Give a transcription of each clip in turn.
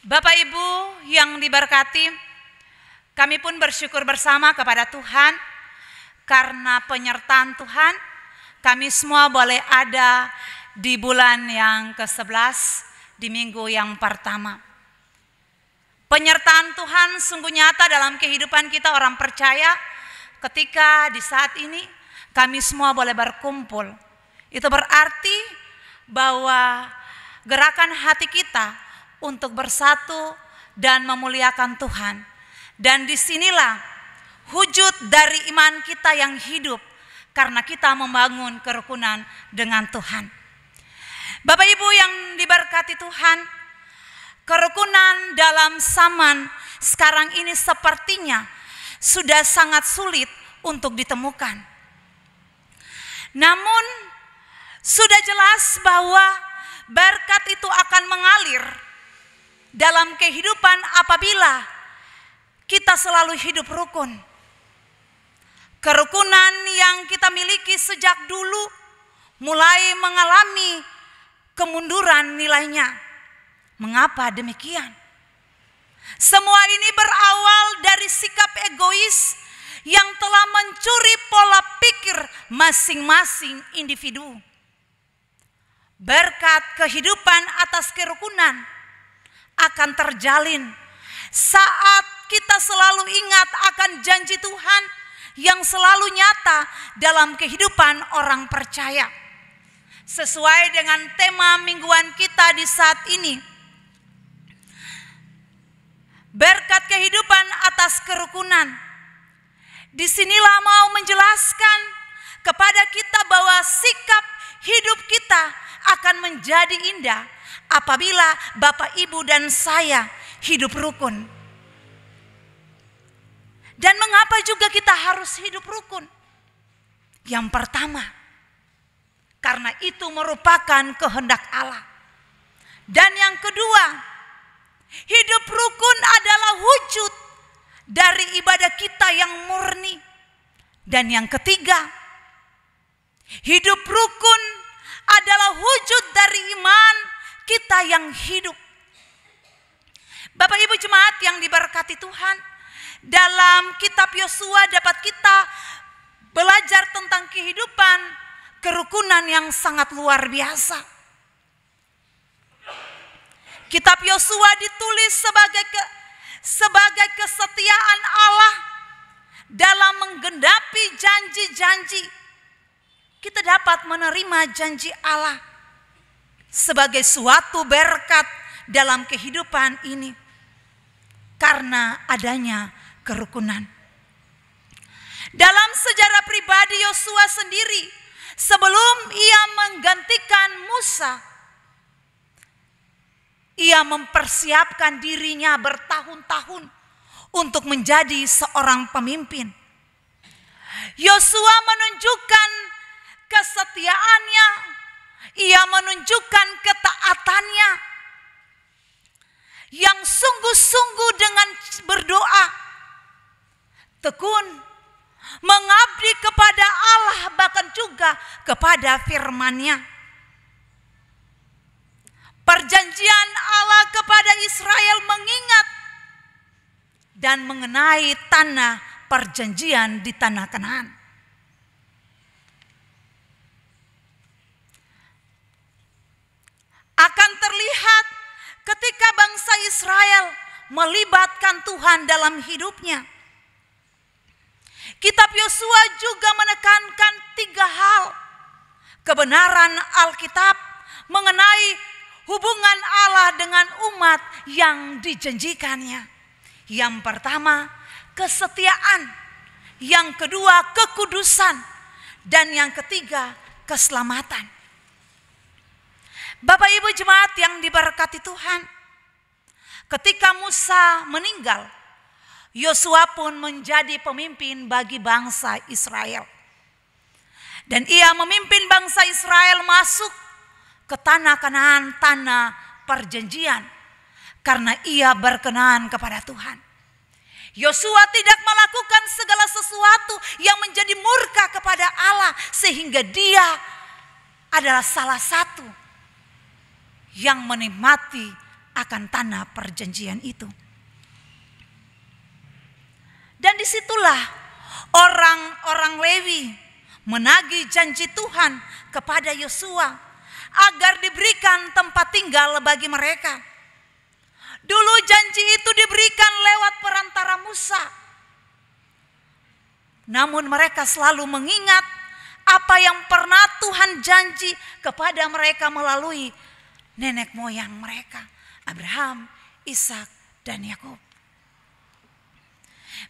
Bapak Ibu yang diberkati, kami pun bersyukur bersama kepada Tuhan karena penyertaan Tuhan. Kami semua boleh ada di bulan yang ke-11 di minggu yang pertama. Penyertaan Tuhan sungguh nyata dalam kehidupan kita orang percaya ketika di saat ini kami semua boleh berkumpul. Itu berarti bahwa gerakan hati kita untuk bersatu dan memuliakan Tuhan. Dan disinilah wujud dari iman kita yang hidup karena kita membangun kerukunan dengan Tuhan. Bapak Ibu yang diberkati Tuhan, kerukunan dalam zaman sekarang ini sepertinya sudah sangat sulit untuk ditemukan. Namun sudah jelas bahwa berkat itu akan mengalir dalam kehidupan apabila kita selalu hidup rukun. Kerukunan yang kita miliki sejak dulu mulai mengalami kemunduran nilainya. Mengapa demikian? Semua ini berawal dari sikap egois yang telah mencuri pola pikir masing-masing individu. Berkat kehidupan atas kerukunan akan terjalin saat kita selalu ingat akan janji Tuhan yang selalu nyata dalam kehidupan orang percaya. Sesuai dengan tema mingguan kita di saat ini, berkat kehidupan atas kerukunan. Disinilah mau menjelaskan kepada kita bahwa sikap hidup kita akan menjadi indah apabila Bapak, Ibu, dan saya hidup rukun. Dan mengapa juga kita harus hidup rukun? Yang pertama, karena itu merupakan kehendak Allah. Dan yang kedua, hidup rukun adalah wujud dari ibadah kita yang murni. Dan yang ketiga, hidup rukun adalah wujud dari iman kita yang hidup. Bapak Ibu jemaat yang diberkati Tuhan, dalam kitab Yosua dapat kita belajar tentang kehidupan kerukunan yang sangat luar biasa. Kitab Yosua ditulis sebagai kesetiaan Allah dalam menggenapi janji-janji. Kita dapat menerima janji Allah sebagai suatu berkat dalam kehidupan ini karena adanya kerukunan. Dalam sejarah pribadi Yosua sendiri, sebelum ia menggantikan Musa, ia mempersiapkan dirinya bertahun-tahun untuk menjadi seorang pemimpin. Yosua menunjukkan kesetiaannya, ia menunjukkan ketaatannya yang sungguh-sungguh dengan berdoa, tekun, mengabdi kepada Allah bahkan juga kepada firman-Nya. Perjanjian Allah kepada Israel mengingat dan mengenai tanah perjanjian di tanah Kanaan. Akan terlihat ketika bangsa Israel melibatkan Tuhan dalam hidupnya. Kitab Yosua juga menekankan 3 hal kebenaran Alkitab mengenai hubungan Allah dengan umat yang dijanjikannya. Yang pertama, kesetiaan. Yang kedua, kekudusan. Dan yang ketiga, keselamatan. Bapak Ibu jemaat yang diberkati Tuhan, ketika Musa meninggal, Yosua pun menjadi pemimpin bagi bangsa Israel. Dan ia memimpin bangsa Israel masuk ke tanah Kanaan, tanah perjanjian, karena ia berkenan kepada Tuhan. Yosua tidak melakukan segala sesuatu yang menjadi murka kepada Allah, sehingga dia adalah salah satu yang menikmati akan tanah perjanjian itu. Dan disitulah orang-orang Lewi menagih janji Tuhan kepada Yosua agar diberikan tempat tinggal bagi mereka. Dulu janji itu diberikan lewat perantara Musa. Namun mereka selalu mengingat apa yang pernah Tuhan janji kepada mereka melalui nenek moyang mereka, Abraham, Ishak, dan Yakub.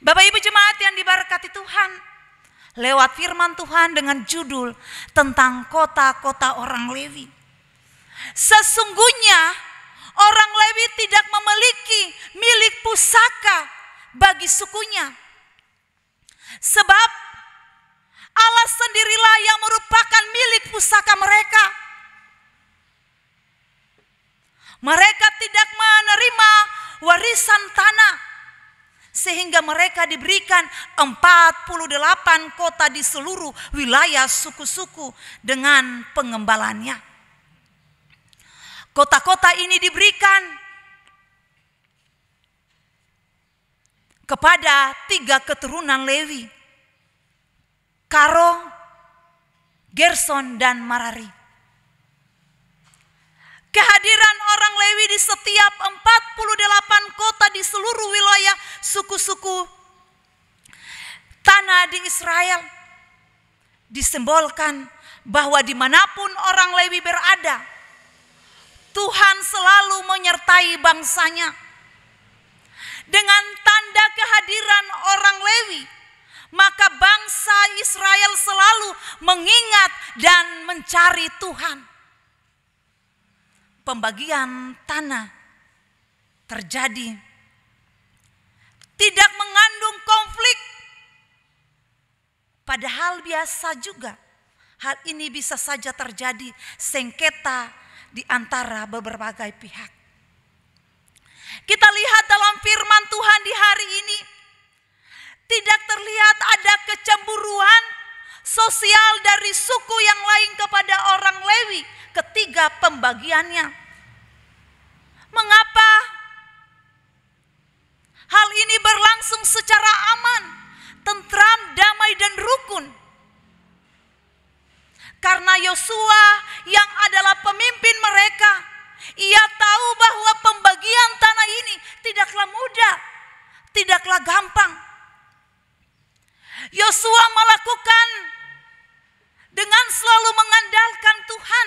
Bapak Ibu jemaat yang diberkati Tuhan, lewat firman Tuhan dengan judul tentang kota-kota orang Lewi. Sesungguhnya orang Lewi tidak memiliki milik pusaka bagi sukunya. Sebab Allah sendirilah yang merupakan milik pusaka mereka. Mereka tidak menerima warisan tanah, sehingga mereka diberikan 48 kota di seluruh wilayah suku-suku dengan pengembalannya. Kota-kota ini diberikan kepada 3 keturunan Lewi, Karo, Gerson, dan Merari. Kehadiran orang Lewi di setiap 48 kota di seluruh wilayah suku-suku tanah di Israel disimbolkan bahwa dimanapun orang Lewi berada, Tuhan selalu menyertai bangsanya. Dengan tanda kehadiran orang Lewi, maka bangsa Israel selalu mengingat dan mencari Tuhan. Pembagian tanah terjadi tidak mengandung konflik. Padahal biasa juga hal ini bisa saja terjadi sengketa di antara berbagai pihak. Kita lihat dalam firman Tuhan di hari ini, tidak terlihat ada kecemburuan sosial dari suku yang lain kepada orang Lewi ketika pembagiannya. Mengapa hal ini berlangsung secara aman, tentram, damai, dan rukun? Karena Yosua yang adalah pemimpin mereka, ia tahu bahwa pembagian tanah ini tidaklah mudah, tidaklah gampang. Yosua melakukan dengan selalu mengandalkan Tuhan,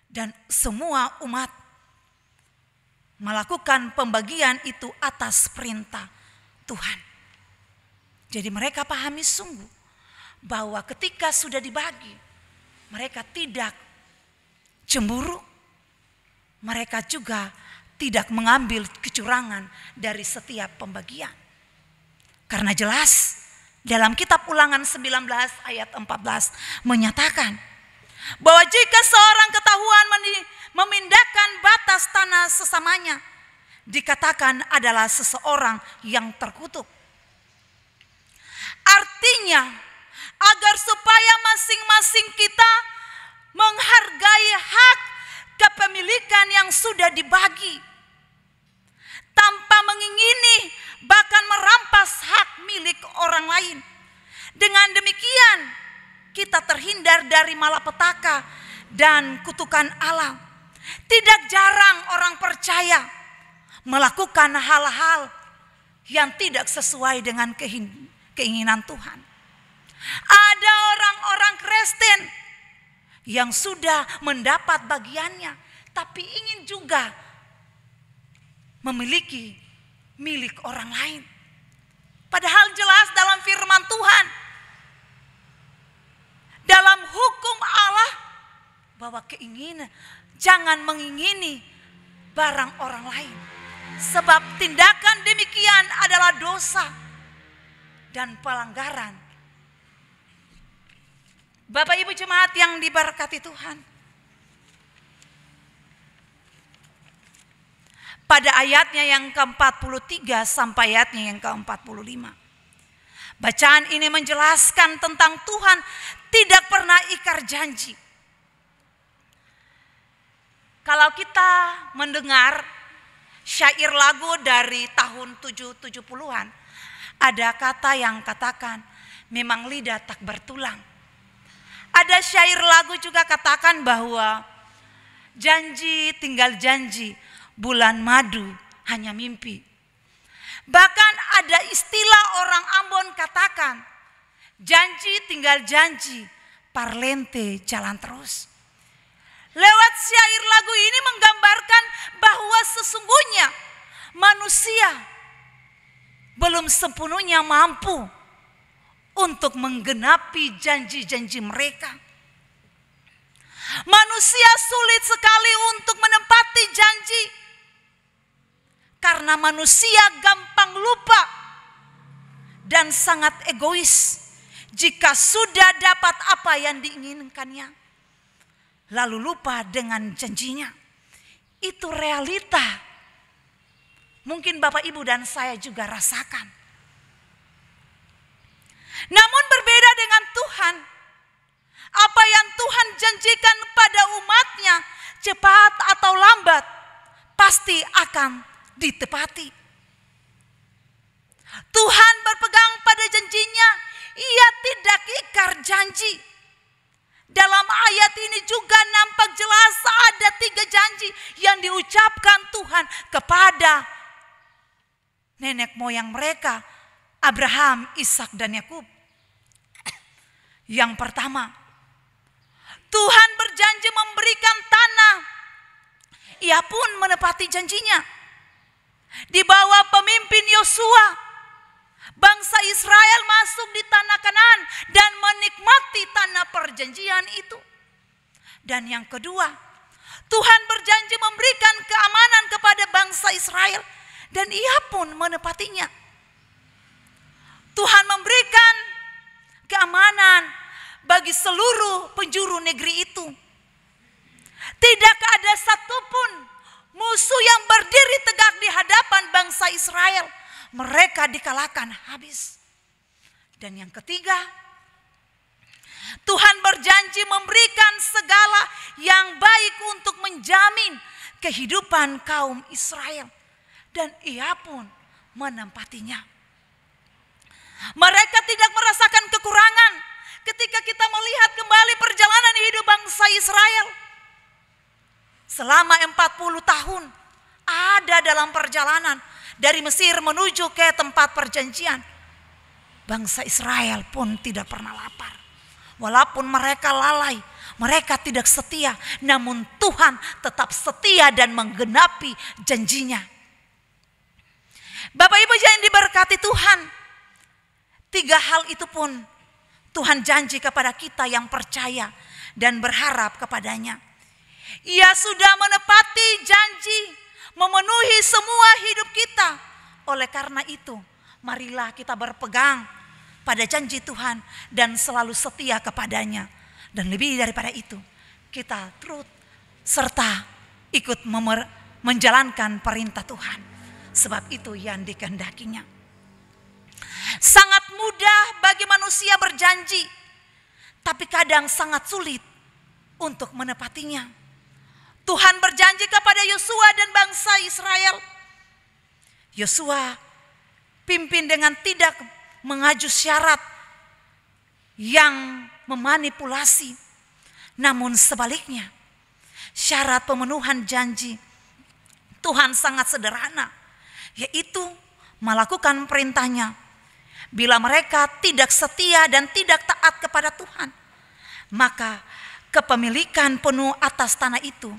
dan semua umat melakukan pembagian itu atas perintah Tuhan. Jadi mereka pahami sungguh bahwa ketika sudah dibagi, mereka tidak cemburu, mereka juga tidak mengambil kecurangan dari setiap pembagian. Karena jelas dalam kitab Ulangan 19 ayat 14 menyatakan bahwa jika seorang ketahuan memindahkan batas tanah sesamanya, dikatakan adalah seseorang yang terkutuk. Artinya, agar supaya masing-masing kita menghargai hak kepemilikan yang sudah dibagi, tanpa mengingini bahkan merampas hak milik orang lain. Dengan demikian, kita terhindar dari malapetaka dan kutukan Allah. Tidak jarang orang percaya melakukan hal-hal yang tidak sesuai dengan keinginan Tuhan. Ada orang-orang Kristen yang sudah mendapat bagiannya, tapi ingin juga memiliki milik orang lain. Padahal jelas dalam firman Tuhan, dalam hukum Allah, bahwa keinginan, jangan mengingini barang orang lain. Sebab tindakan demikian adalah dosa dan pelanggaran. Bapak Ibu jemaat yang diberkati Tuhan, pada ayatnya yang ke-43 sampai ayatnya yang ke-45, bacaan ini menjelaskan tentang Tuhan tidak pernah ingkar janji. Kalau kita mendengar syair lagu dari tahun 70-an, ada kata yang katakan, memang lidah tak bertulang. Ada syair lagu juga katakan bahwa janji tinggal janji, bulan madu hanya mimpi. Bahkan ada istilah orang Ambon katakan, janji tinggal janji, parlente jalan terus. Lewat syair lagu ini menggambarkan bahwa sesungguhnya manusia belum sepenuhnya mampu untuk menggenapi janji-janji mereka. Manusia sulit sekali untuk menepati janji karena manusia gampang lupa dan sangat egois jika sudah dapat apa yang diinginkannya, lalu lupa dengan janjinya. Itu realita. Mungkin Bapak Ibu dan saya juga rasakan. Namun berbeda dengan Tuhan. Apa yang Tuhan janjikan pada umatnya, cepat atau lambat, pasti akan ditepati. Tuhan berpegang pada janjinya, Ia tidak ingkar janji. Dalam ayat ini juga nampak jelas ada 3 janji yang diucapkan Tuhan kepada nenek moyang mereka, Abraham, Ishak, dan Yakub. Yang pertama, Tuhan berjanji memberikan tanah. Ia pun menepati janjinya. Di bawah pemimpin Yosua, bangsa Israel masuk di tanah Kanaan dan menikmati tanah perjanjian itu. Dan yang kedua, Tuhan berjanji memberikan keamanan kepada bangsa Israel dan Ia pun menepatinya. Tuhan memberikan keamanan bagi seluruh penjuru negeri itu. Tidak ada satupun musuh yang berdiri tegak di hadapan bangsa Israel. Mereka dikalahkan habis. Dan yang ketiga, Tuhan berjanji memberikan segala yang baik untuk menjamin kehidupan kaum Israel. Dan Ia pun menempatinya. Mereka tidak merasakan kekurangan ketika kita melihat kembali perjalanan hidup bangsa Israel. Selama 40 tahun ada dalam perjalanan dari Mesir menuju ke tempat perjanjian. Bangsa Israel pun tidak pernah lapar. Walaupun mereka lalai, mereka tidak setia, namun Tuhan tetap setia dan menggenapi janjinya. Bapak Ibu yang diberkati Tuhan, 3 hal itu pun Tuhan janji kepada kita yang percaya dan berharap kepadanya. Ia sudah menepati janji, memenuhi semua hidup kita. Oleh karena itu, marilah kita berpegang pada janji Tuhan dan selalu setia kepadanya. Dan lebih daripada itu, kita turut serta ikut menjalankan perintah Tuhan. Sebab itu yang dikehendakinya. Sangat mudah bagi manusia berjanji, tapi kadang sangat sulit untuk menepatinya. Tuhan berjanji kepada Yosua dan bangsa Israel. Yosua pimpin dengan tidak mengajukan syarat yang memanipulasi. Namun sebaliknya, syarat pemenuhan janji Tuhan sangat sederhana, yaitu melakukan perintahnya. Bila mereka tidak setia dan tidak taat kepada Tuhan, maka kepemilikan penuh atas tanah itu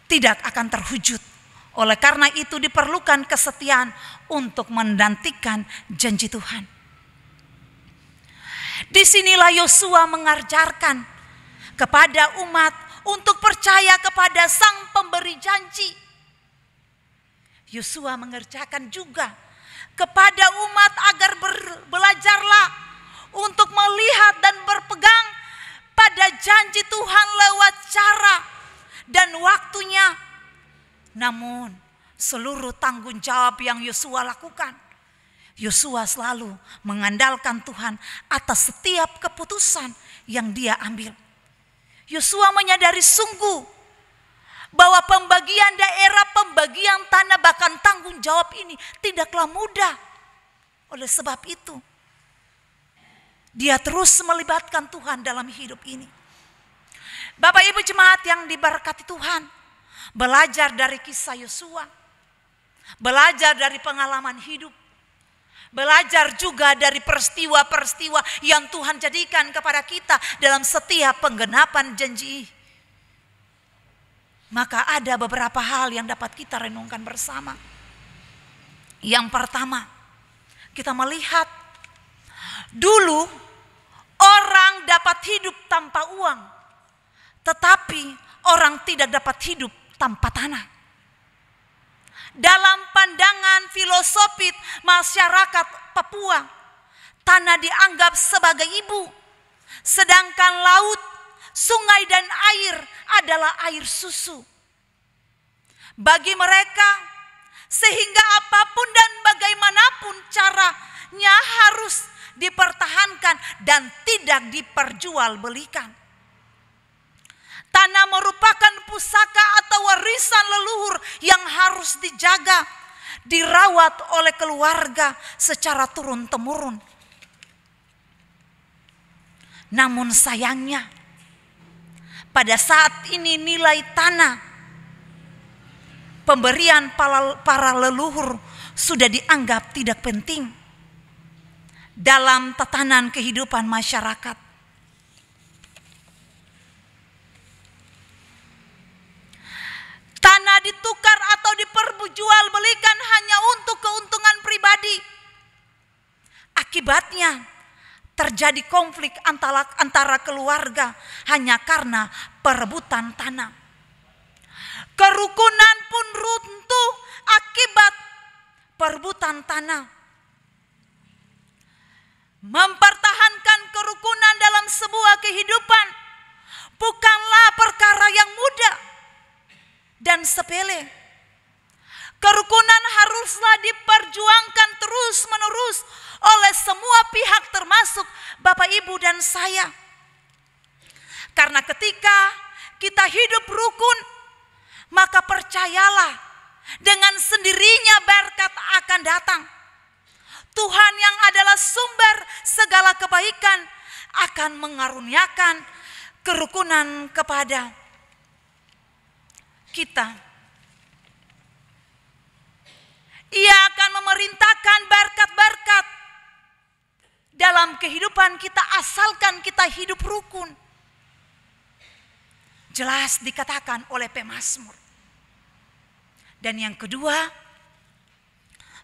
tidak akan terwujud. Oleh karena itu diperlukan kesetiaan untuk menantikan janji Tuhan. Disinilah Yosua mengajarkan kepada umat untuk percaya kepada Sang Pemberi janji. Yosua mengerjakan juga kepada umat agar belajarlah untuk melihat dan berpegang pada janji Tuhan lewat cara dan waktunya. Namun seluruh tanggung jawab yang Yosua lakukan, Yosua selalu mengandalkan Tuhan atas setiap keputusan yang dia ambil. Yosua menyadari sungguh bahwa pembagian daerah, pembagian tanah, bahkan tanggung jawab ini tidaklah mudah. Oleh sebab itu, dia terus melibatkan Tuhan dalam hidup ini. Bapak Ibu jemaat yang diberkati Tuhan, belajar dari kisah Yosua, belajar dari pengalaman hidup, belajar juga dari peristiwa-peristiwa yang Tuhan jadikan kepada kita dalam setiap penggenapan janji. Maka ada beberapa hal yang dapat kita renungkan bersama. Yang pertama, kita melihat dulu orang dapat hidup tanpa uang, tetapi orang tidak dapat hidup tanpa tanah. Dalam pandangan filosofi masyarakat Papua, tanah dianggap sebagai ibu, sedangkan laut, sungai dan air adalah air susu. Bagi mereka, sehingga apapun dan bagaimanapun caranya harus dipertahankan dan tidak diperjualbelikan. Tanah merupakan pusaka atau warisan leluhur yang harus dijaga, dirawat oleh keluarga secara turun-temurun. Namun sayangnya, pada saat ini nilai tanah pemberian para leluhur sudah dianggap tidak penting dalam tatanan kehidupan masyarakat. Tanah ditukar atau diperjualbelikan hanya untuk keuntungan pribadi. Akibatnya terjadi konflik antara keluarga hanya karena perebutan tanah. Kerukunan pun runtuh akibat perebutan tanah. Mempertahankan kerukunan dalam sebuah kehidupan bukanlah perkara yang mudah dan sepele. Kerukunan haruslah diperjuangkan terus-menerus oleh semua pihak termasuk Bapak Ibu dan saya. Karena ketika kita hidup rukun, maka percayalah dengan sendirinya berkat akan datang. Tuhan yang adalah sumber segala kebaikan akan mengaruniakan kerukunan kepada kita. Ia akan memerintahkan berkat-berkat dalam kehidupan kita asalkan kita hidup rukun. Jelas dikatakan oleh pemazmur. Dan yang kedua,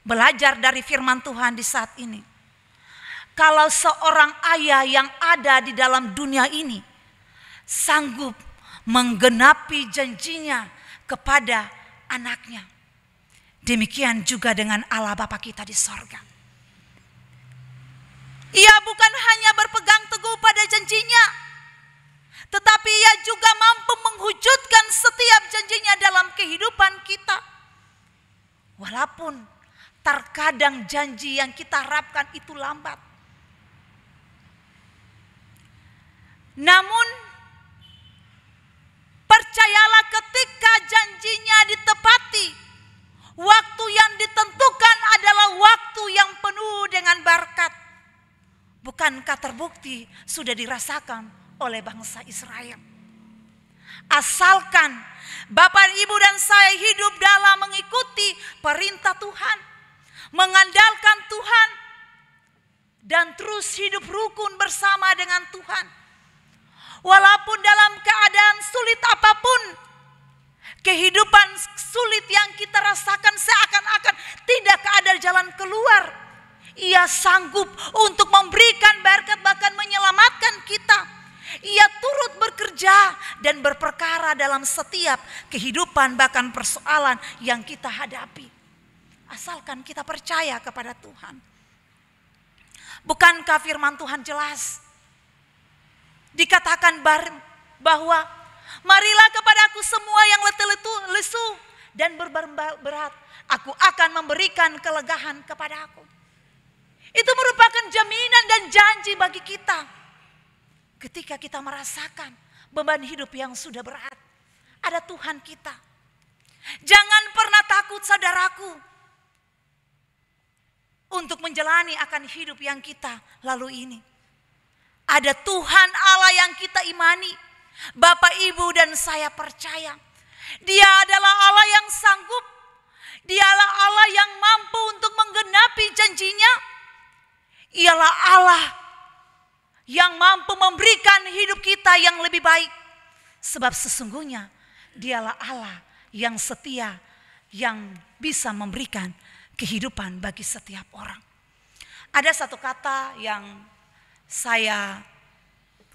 belajar dari firman Tuhan di saat ini. Kalau seorang ayah yang ada di dalam dunia ini sanggup menggenapi janjinya kepada anaknya, demikian juga dengan Allah Bapa kita di sorga. Ia bukan hanya berpegang teguh pada janjinya, tetapi ia juga mampu mewujudkan setiap janjinya dalam kehidupan kita. Walaupun terkadang janji yang kita harapkan itu lambat. Namun percayalah ketika janjinya ditepati, waktu yang ditentukan adalah waktu yang penuh dengan berkat. Bukankah terbukti sudah dirasakan oleh bangsa Israel? Asalkan Bapak, Ibu dan saya hidup dalam mengikuti perintah Tuhan, mengandalkan Tuhan, dan terus hidup rukun bersama dengan Tuhan. Walaupun dalam keadaan sulit apapun, kehidupan sulit yang kita rasakan seakan-akan tidak ada jalan keluar, Ia sanggup untuk memberikan berkat bahkan menyelamatkan kita. Ia turut bekerja dan berperkara dalam setiap kehidupan bahkan persoalan yang kita hadapi. Asalkan kita percaya kepada Tuhan. Bukankah firman Tuhan jelas? Dikatakan bahwa marilah kepadaku semua yang letih lesu dan beban berat, aku akan memberikan kelegaan kepadaku. Itu merupakan jaminan dan janji bagi kita. Ketika kita merasakan beban hidup yang sudah berat. Ada Tuhan kita. Jangan pernah takut saudaraku untuk menjalani akan hidup yang kita lalui ini. Ada Tuhan Allah yang kita imani. Bapak, Ibu dan saya percaya. Dia adalah Allah yang sanggup. Dialah Allah yang mampu untuk menggenapi janjinya. Ialah Allah yang mampu memberikan hidup kita yang lebih baik. Sebab sesungguhnya dialah Allah yang setia, yang bisa memberikan kehidupan bagi setiap orang. Ada satu kata yang saya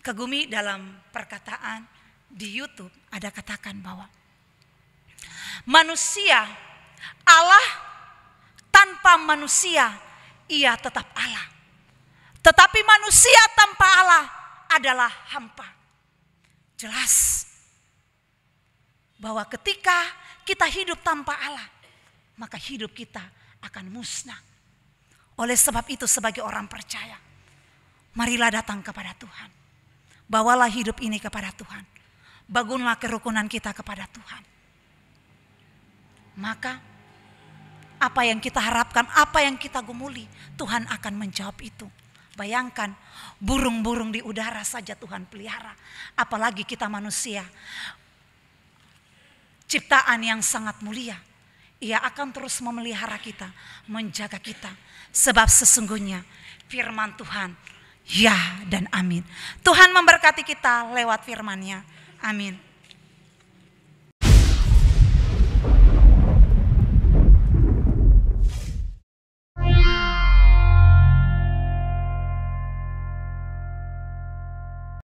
kagumi dalam perkataan di YouTube. Ada katakan bahwa manusia Allah, tanpa manusia ia tetap Allah. Tetapi manusia tanpa Allah adalah hampa. Jelas bahwa ketika kita hidup tanpa Allah, maka hidup kita akan musnah. Oleh sebab itu sebagai orang percaya, marilah datang kepada Tuhan. Bawalah hidup ini kepada Tuhan. Bangunlah kerukunan kita kepada Tuhan. Maka apa yang kita harapkan, apa yang kita gumuli, Tuhan akan menjawab itu. Bayangkan, burung-burung di udara saja Tuhan pelihara. Apalagi kita manusia, ciptaan yang sangat mulia. Ia akan terus memelihara kita, menjaga kita. Sebab sesungguhnya firman Tuhan, ya dan amin. Tuhan memberkati kita lewat firman-Nya. Amin.